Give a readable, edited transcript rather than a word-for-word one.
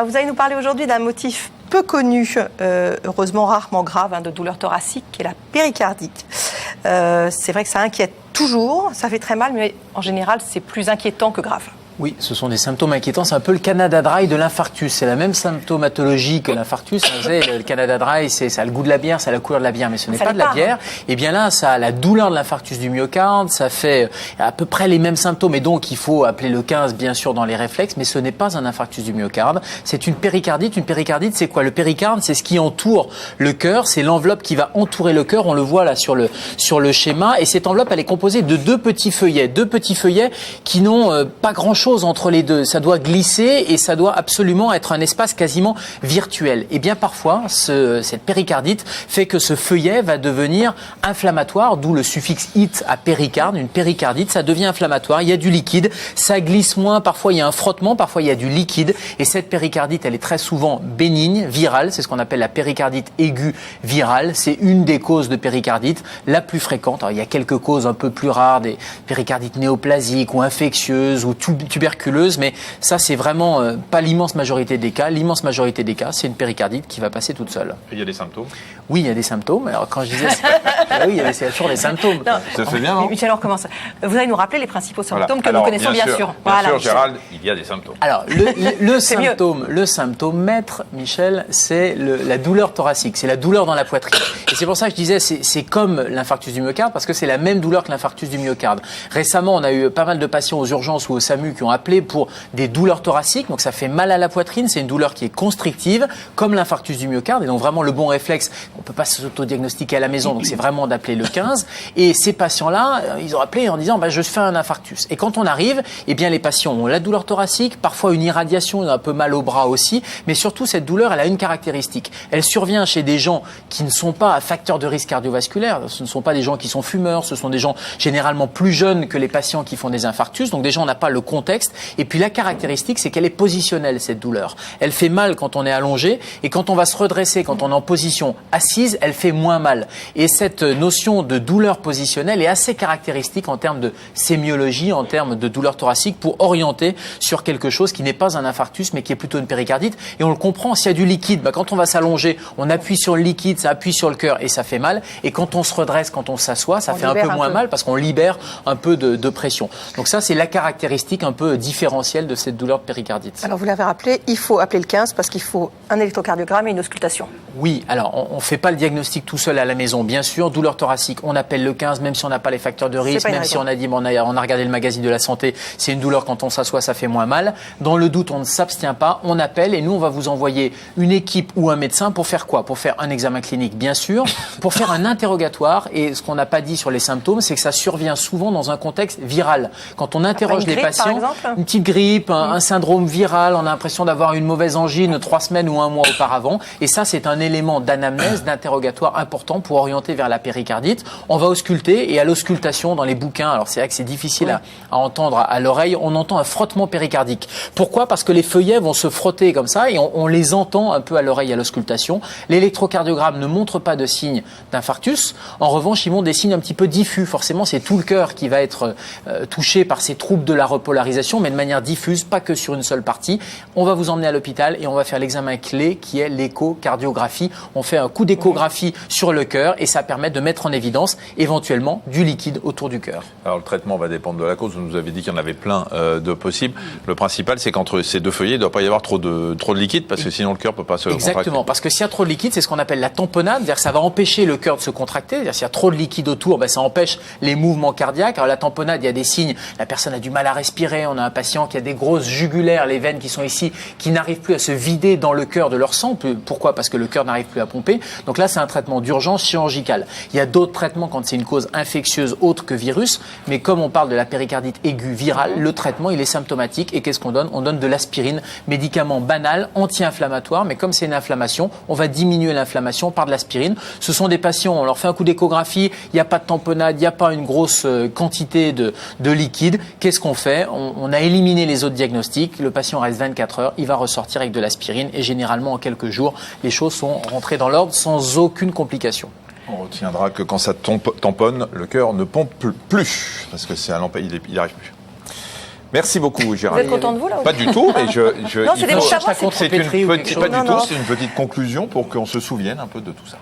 Vous allez nous parler aujourd'hui d'un motif peu connu, heureusement rarement grave, de douleur thoracique, qui est la péricardite. C'est vrai que ça inquiète toujours, ça fait très mal, mais en général, c'est plus inquiétant que grave. Oui, ce sont des symptômes inquiétants. C'est un peu le Canada Dry de l'infarctus. C'est la même symptomatologie que l'infarctus. Vous savez, le Canada Dry, ça a le goût de la bière, ça a la couleur de la bière, mais ce n'est pas de la bière. Et bien là, ça a la douleur de l'infarctus du myocarde. Ça fait à peu près les mêmes symptômes. Et donc, il faut appeler le 15, bien sûr, dans les réflexes. Mais ce n'est pas un infarctus du myocarde. C'est une péricardite. Une péricardite, c'est quoi? Le péricarde, c'est ce qui entoure le cœur. C'est l'enveloppe qui va entourer le cœur. On le voit là sur le schéma. Et cette enveloppe, elle est composée de deux petits feuillets. Deux petits feuillets qui n'ont pas grand-chose entre les deux. Ça doit glisser et ça doit absolument être un espace quasiment virtuel. Et bien parfois, cette péricardite fait que ce feuillet va devenir inflammatoire, d'où le suffixe "ite" à péricarde. Une péricardite, ça devient inflammatoire, il y a du liquide, ça glisse moins, parfois il y a un frottement, parfois il y a du liquide. Et cette péricardite, elle est très souvent bénigne, virale, c'est ce qu'on appelle la péricardite aiguë virale. C'est une des causes de péricardite, la plus fréquente. Alors, il y a quelques causes un peu plus rares, des péricardites néoplasiques ou infectieuses ou tuberculeuses, mais ça, c'est vraiment pas l'immense majorité des cas. L'immense majorité des cas, c'est une péricardite qui va passer toute seule. Et il y a des symptômes? Oui, il y a des symptômes. Alors, quand je disais... oui, il y a toujours des symptômes. Non. Ça fait bien, non? Michel, on recommence. Vous allez nous rappeler les principaux symptômes que nous connaissons bien sûr. Bien sûr, Gérald, il y a des symptômes. Alors, le symptôme maître, Michel, c'est la douleur thoracique. C'est la douleur dans la poitrine. Et c'est pour ça que je disais, c'est comme l'infarctus du myocarde, parce que c'est la même douleur que l'infarctus du myocarde. Récemment, on a eu pas mal de patients aux urgences ou au SAMU qui ont appelé pour des douleurs thoraciques. Donc, ça fait mal à la poitrine. C'est une douleur qui est constrictive, comme l'infarctus du myocarde. Et donc, vraiment, le bon réflexe, on ne peut pas s'auto-diagnostiquer à la maison. Donc, c'est vraiment d'appeler le 15. Et ces patients-là, ils ont appelé en disant, je fais un infarctus. Et quand on arrive, eh bien, les patients ont la douleur thoracique, parfois une irradiation, ils ont un peu mal au bras aussi. Mais surtout, cette douleur, elle a une caractéristique. Elle survient chez des gens qui ne sont pas facteurs de risque cardiovasculaire. Ce ne sont pas des gens qui sont fumeurs. Ce sont des gens généralement plus jeunes que les patients qui font des infarctus. Donc, déjà, on n'a pas le contexte. Et puis, la caractéristique, c'est qu'elle est positionnelle, cette douleur. Elle fait mal quand on est allongé. Et quand on va se redresser, quand on est en position assise, elle fait moins mal. Et cette notion de douleur positionnelle est assez caractéristique en termes de sémiologie, en termes de douleur thoracique, pour orienter sur quelque chose qui n'est pas un infarctus, mais qui est plutôt une péricardite. Et on le comprend, s'il y a du liquide, quand on va s'allonger, on appuie sur le liquide, ça appuie sur le cœur et ça fait mal. Et quand on se redresse, quand on s'assoit, ça fait un peu moins mal parce qu'on libère un peu de pression. Donc ça, c'est la caractéristique un peu différentielle de cette douleur de péricardite. Alors vous l'avez rappelé, il faut appeler le 15 parce qu'il faut un électrocardiogramme et une auscultation. Oui, alors on ne fait pas le diagnostic tout seul à la maison. Bien sûr, douleur thoracique, on appelle le 15, même si on n'a pas les facteurs de risque, même si on a dit, on a regardé le magazine de la santé, c'est une douleur quand on s'assoit, ça fait moins mal. Dans le doute, on ne s'abstient pas, on appelle et nous, on va vous envoyer une équipe ou un médecin pour faire quoi? Pour faire un examen clinique, bien sûr, pour faire un interrogatoire. Et ce qu'on n'a pas dit sur les symptômes, c'est que ça survient souvent dans un contexte viral. Quand on interroge les patients, une petite grippe, un syndrome viral, on a l'impression d'avoir une mauvaise angine 3 semaines ou 1 mois auparavant. Et ça, c'est un élément d'anamnèse, d'interrogatoire important pour orienter vers la péricardite. On va ausculter et à l'auscultation dans les bouquins, alors c'est vrai que c'est difficile à entendre à l'oreille, on entend un frottement péricardique. Pourquoi? Parce que les feuillets vont se frotter comme ça et on les entend un peu à l'oreille à l'auscultation. L'électrocardiogramme ne montre pas de signes d'infarctus. En revanche, il montre des signes un petit peu diffus. Forcément, c'est tout le cœur qui va être touché par ces troubles de la repolarisation, mais de manière diffuse, pas que sur une seule partie. On va vous emmener à l'hôpital et on va faire l'examen clé qui est l'échocardiographie. On fait un coup d'échographie sur le cœur et ça permet de mettre en évidence éventuellement du liquide autour du cœur. Alors le traitement va dépendre de la cause. Vous nous avez dit qu'il y en avait plein de possibles. Le principal, c'est qu'entre ces deux feuillets, il ne doit pas y avoir trop de liquide parce que sinon le cœur ne peut pas se contracter. Exactement, parce que s'il y a trop de liquide, c'est ce qu'on appelle la tamponnade, c'est-à-dire que ça va empêcher le cœur de se contracter. C'est-à-dire s'il y a trop de liquide autour, ça empêche les mouvements cardiaques. Alors la tamponnade, il y a des signes. La personne a du mal à respirer. On a un patient qui a des grosses jugulaires, les veines qui sont ici, qui n'arrivent plus à se vider dans le cœur de leur sang. Pourquoi? Parce que le cœur n'arrive plus à pomper. Donc là, c'est un traitement d'urgence chirurgicale. Il y a d'autres traitements quand c'est une cause infectieuse autre que virus. Mais comme on parle de la péricardite aiguë virale, le traitement, il est symptomatique. Et qu'est-ce qu'on donne? On donne de l'aspirine, médicament banal, anti-inflammatoire. Mais comme c'est une inflammation, on va diminuer l'inflammation par de l'aspirine. Ce sont des patients, on leur fait un coup d'échographie, il n'y a pas de tamponnade, il n'y a pas une grosse quantité de liquide. Qu'est-ce qu'on fait? On a éliminé les autres diagnostics. Le patient reste 24 heures, il va ressortir avec de l'aspirine. Et généralement, en quelques jours, les choses sont rentrées dans l'ordre sans aucune complication. On retiendra que quand ça tamponne, le cœur ne pompe plus, parce que c'est à il n'arrive plus. Merci beaucoup, Gérald. Vous êtes content de vous, là? Pas du tout, mais Non, c'est des bons savoir. c'est une petite conclusion pour qu'on se souvienne un peu de tout ça.